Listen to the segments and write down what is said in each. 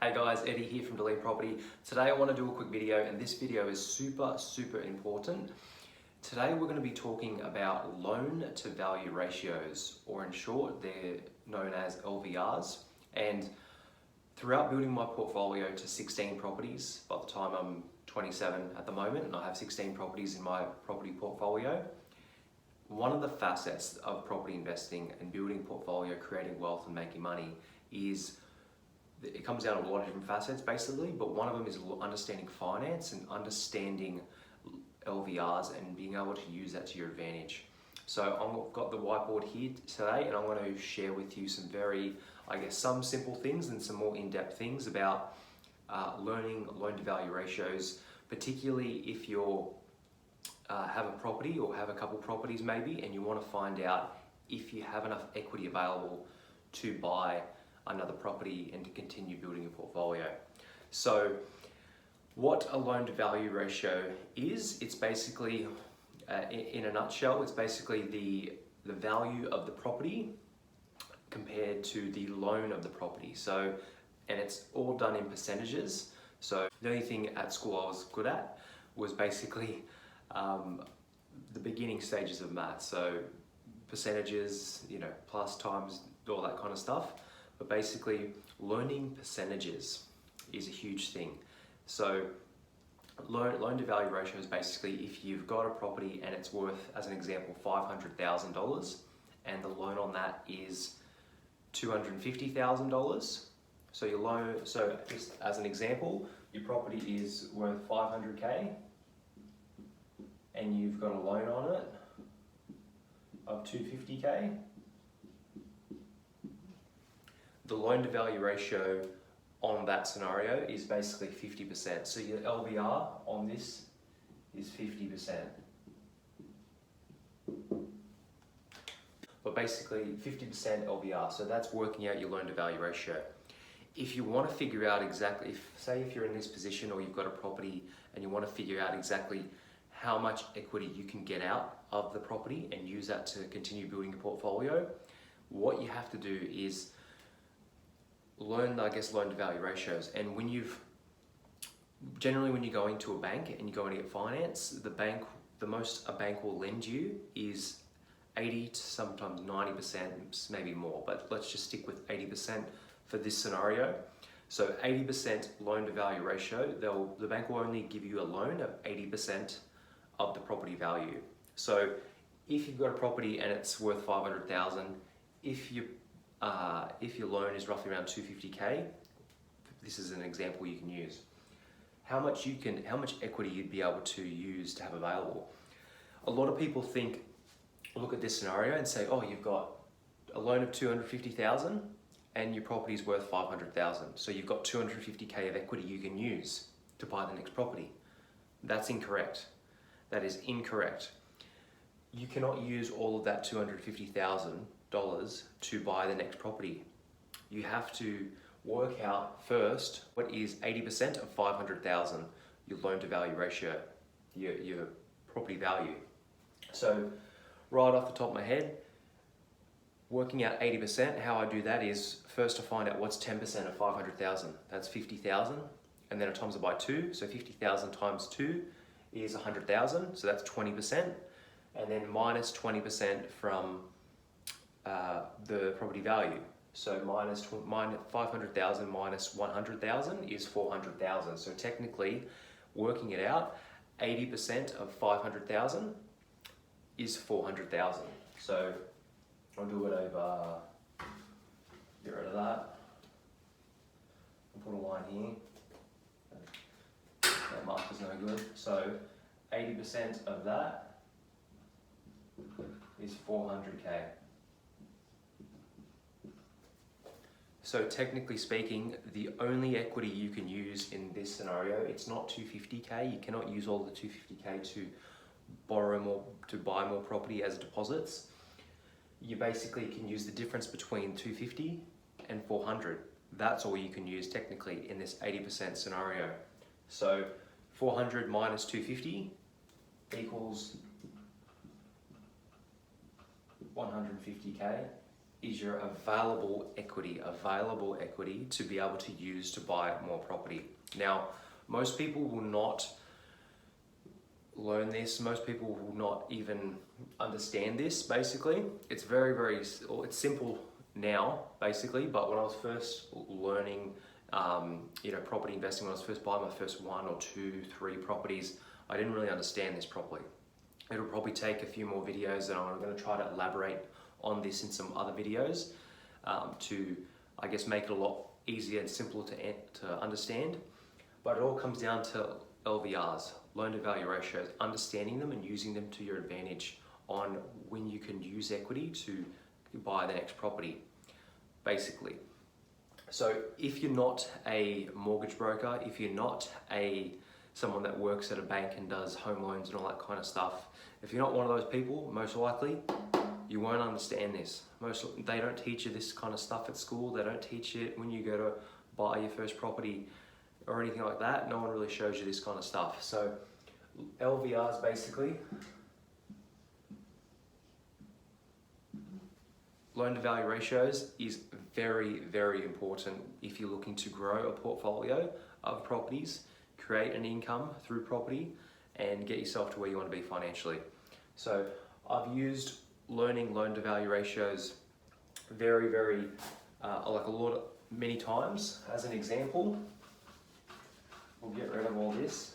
Hey guys, Eddie here from Deline Property. Today I want to do a quick video, and this video is super important. Today we're going to be talking about loan to value ratios, or in short, they're known as LVRs. And throughout building my portfolio to 16 properties, by the time I'm 27 at the moment, and I have 16 properties in my property portfolio, one of the facets of property investing and building portfolio, creating wealth and making money is it comes down to a lot of different facets basically, but one of them is understanding finance and understanding LVRs and being able to use that to your advantage. So I've got the whiteboard here today, and I'm going to share with you some some simple things and some more in-depth things about learning loan to value ratios, particularly if you're have a property or have a couple properties maybe, and you want to find out if you have enough equity available to buy another property and to continue building a portfolio. So what a loan to value ratio is, it's basically, in a nutshell, it's basically the value of the property compared to the loan of the property. So, and it's all done in percentages. So the only thing at school I was good at was basically the beginning stages of math. So percentages, plus, times, all that kind of stuff. But basically, learning percentages is a huge thing. So loan to value ratio is basically if you've got a property and it's worth, as an example, $500,000, and the loan on that is $250,000. So your loan, so just as an example, your property is worth 500K, and you've got a loan on it of 250K. The loan to value ratio on that scenario is basically 50%. So your LVR on this is 50%. But basically 50% LVR, so that's working out your loan to value ratio. If you want to figure out exactly, if you're in this position or you've got a property and you want to figure out exactly how much equity you can get out of the property and use that to continue building your portfolio, what you have to do is learn, loan to value ratios. And generally when you're going to a bank and you're going to get finance, the most a bank will lend you is 80 to sometimes 90%, maybe more, but let's just stick with 80% for this scenario. So 80% loan to value ratio, the bank will only give you a loan of 80% of the property value. So if you've got a property and it's worth 500,000, if your loan is roughly around 250K, this is an example you can use. How much equity you'd be able to use to have available. A lot of people look at this scenario and say, oh, you've got a loan of 250,000 and your property is worth 500,000. So you've got 250K of equity you can use to buy the next property. That's incorrect. That is incorrect. You cannot use all of that $250,000 to buy the next property. You have to work out first what is 80% of 500,000, your loan to value ratio, your property value. So right off the top of my head, working out 80%, how I do that is first to find out what's 10% of 500,000. That's 50,000, and then I times it by 2. So 50,000 times 2 is 100,000, so that's 20%, and then minus 20% from the property value. So minus 500,000 minus 100,000 is 400,000. So technically, working it out, 80% of 500,000 is 400,000. So I'll do it over, get rid of that. I'll put a line here. That marker's no good. So 80% of that is 400K. So technically speaking, the only equity you can use in this scenario, it's not 250K. You cannot use all the 250K to borrow more, to buy more property as deposits. You basically can use the difference between 250 and 400. That's all you can use technically in this 80% scenario. So 400 minus 250 equals 150K is your available equity to be able to use to buy more property. Now, most people will not learn this. Most people will not even understand this, basically. It's it's simple now, basically, but when I was first learning, property investing, when I was first buying my first 1 or 2, 3 properties, I didn't really understand this properly. It'll probably take a few more videos, and I'm going to try to elaborate on this in some other videos to, I guess, make it a lot easier and simpler to understand. But it all comes down to LVRs, loan to value ratios, understanding them and using them to your advantage on when you can use equity to buy the next property, basically. So if you're not a mortgage broker, if you're not someone that works at a bank and does home loans and all that kind of stuff, if you're not one of those people, most likely you won't understand this. They don't teach you this kind of stuff at school. They don't teach it when you go to buy your first property or anything like that. No one really shows you this kind of stuff. So LVRs, basically, loan to value ratios, is very, very important if you're looking to grow a portfolio of properties, create an income through property, and get yourself to where you want to be financially. So I've used learning loan to value ratios many times. As an example, we'll get rid of all this.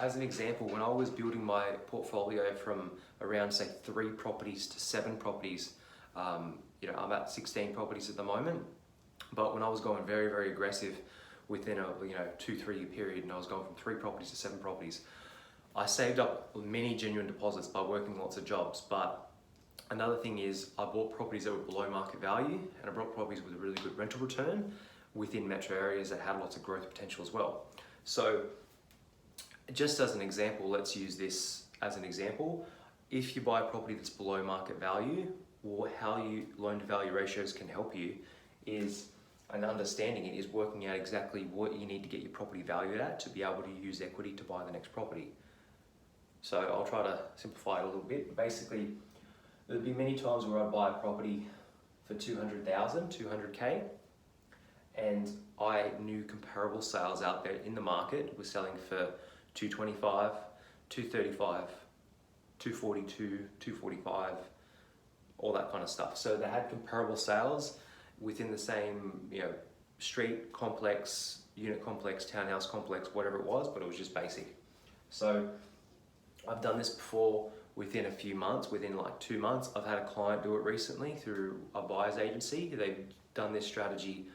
As an example, when I was building my portfolio from around, say, 3 properties to 7 properties, I'm at 16 properties at the moment, but when I was going very, very aggressive within a 2-3 year period, and I was going from 3 properties to 7 properties, I saved up many genuine deposits by working lots of jobs. But another thing is, I bought properties that were below market value, and I bought properties with a really good rental return within metro areas that had lots of growth potential as well. So just as an example, let's use this as an example. If you buy a property that's below market value, or how loan to value ratios can help you is, and understanding it is working out exactly what you need to get your property valued at to be able to use equity to buy the next property. So I'll try to simplify it a little bit. Basically, there'd be many times where I buy a property for 200K, and I knew comparable sales out there in the market were selling for 225, 235, 242, 245, all that kind of stuff. So they had comparable sales within the same, street complex, unit complex, townhouse complex, whatever it was, but it was just basic. So I've done this before within a few months, within like 2 months. I've had a client do it recently through a buyer's agency. They've done this strategy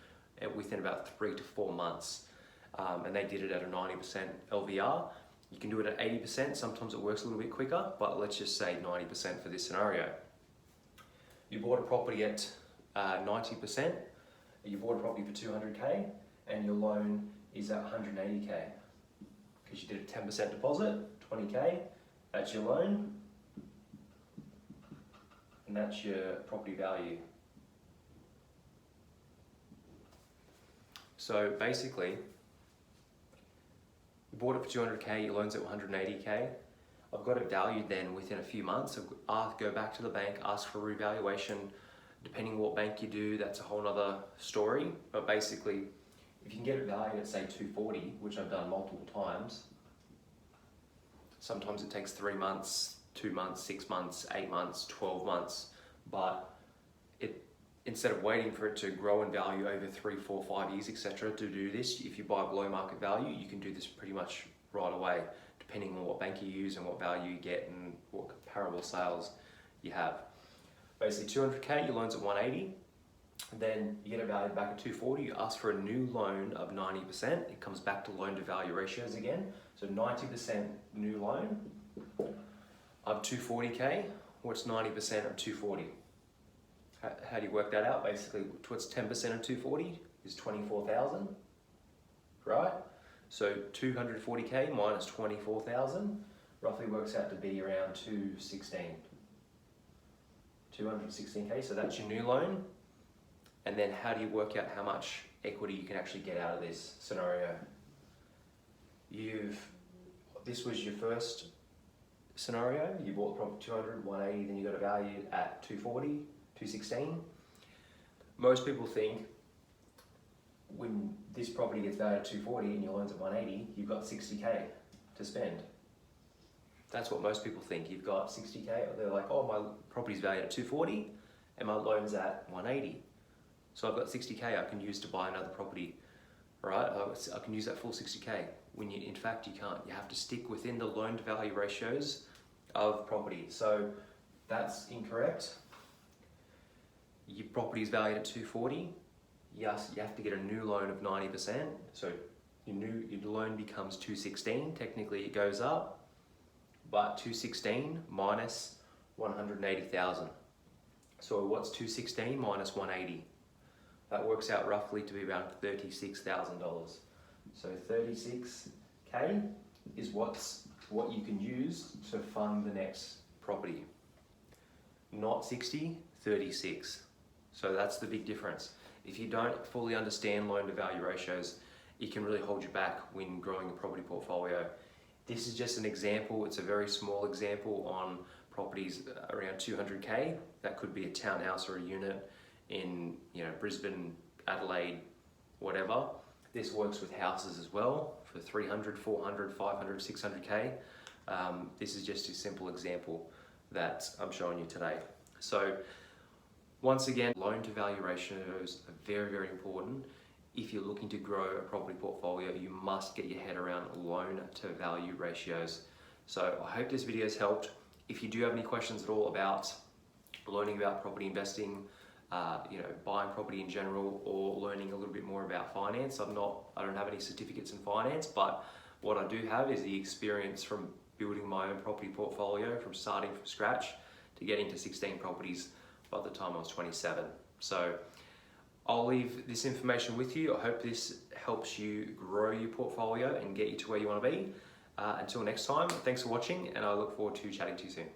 within about 3 to 4 months, and they did it at a 90% LVR. You can do it at 80%. Sometimes it works a little bit quicker, but let's just say 90% for this scenario. You bought a property at 90%, you bought a property for 200K, and your loan is at 180K. Because you did a 10% deposit, 20K, that's your loan, and that's your property value. So basically, you bought it for 200K, your loan's at 180K. I've got it valued then within a few months. I'll go back to the bank, ask for revaluation. Depending on what bank you do, that's a whole other story. But basically, if you can get it valued at, say, 240, which I've done multiple times, sometimes it takes 3 months, 2 months, 6 months, 8 months, 12 months. But instead of waiting for it to grow in value over 3, 4, 5 years, etc., to do this, if you buy below market value, you can do this pretty much right away, depending on what bank you use and what value you get and what comparable sales you have. Basically 200K, your loan's at 180, then you get it valued back at 240, you ask for a new loan of 90%, it comes back to loan to value ratios again, so 90% new loan of 240K, what's 90% of 240? How do you work that out? Basically, what's 10% of 240 is 24,000, right? So 240K minus 24,000 roughly works out to be around 216K, so that's your new loan. And then how do you work out how much equity you can actually get out of this scenario? This was your first scenario, you bought the property 200, 180, then you got it valued at 240, 216. most people think when this property gets valued at 240 and your loan's at 180, you've got 60K to spend. That's what most people think. You've got 60K, they're like, oh, my property's valued at 240 and my loan's at 180. So I've got 60K I can use to buy another property, right? I can use that full 60K. When in fact, you can't. You have to stick within the loan to value ratios of property. So that's incorrect. Your property is valued at 240. Yes, you have to get a new loan of 90%. So your loan becomes 216. Technically, it goes up, but 216 minus 180,000. So what's 216 minus 180? That works out roughly to be around $36,000. So 36K is what you can use to fund the next property. Not 60, 36. So that's the big difference. If you don't fully understand loan to value ratios, it can really hold you back when growing a property portfolio. This is just an example. It's a very small example on properties around 200K. That could be a townhouse or a unit in Brisbane, Adelaide, whatever. This works with houses as well for 300, 400, 500, 600K. This is just a simple example that I'm showing you today. So once again, loan to value ratios are very, very important. If you're looking to grow a property portfolio, you must get your head around loan to value ratios. So I hope this video has helped. If you do have any questions at all about learning about property investing, buying property in general, or learning a little bit more about finance, I don't have any certificates in finance, but what I do have is the experience from building my own property portfolio, from starting from scratch to getting to 16 properties by the time I was 27. So I'll leave this information with you. I hope this helps you grow your portfolio and get you to where you want to be. Until next time, thanks for watching, and I look forward to chatting to you soon.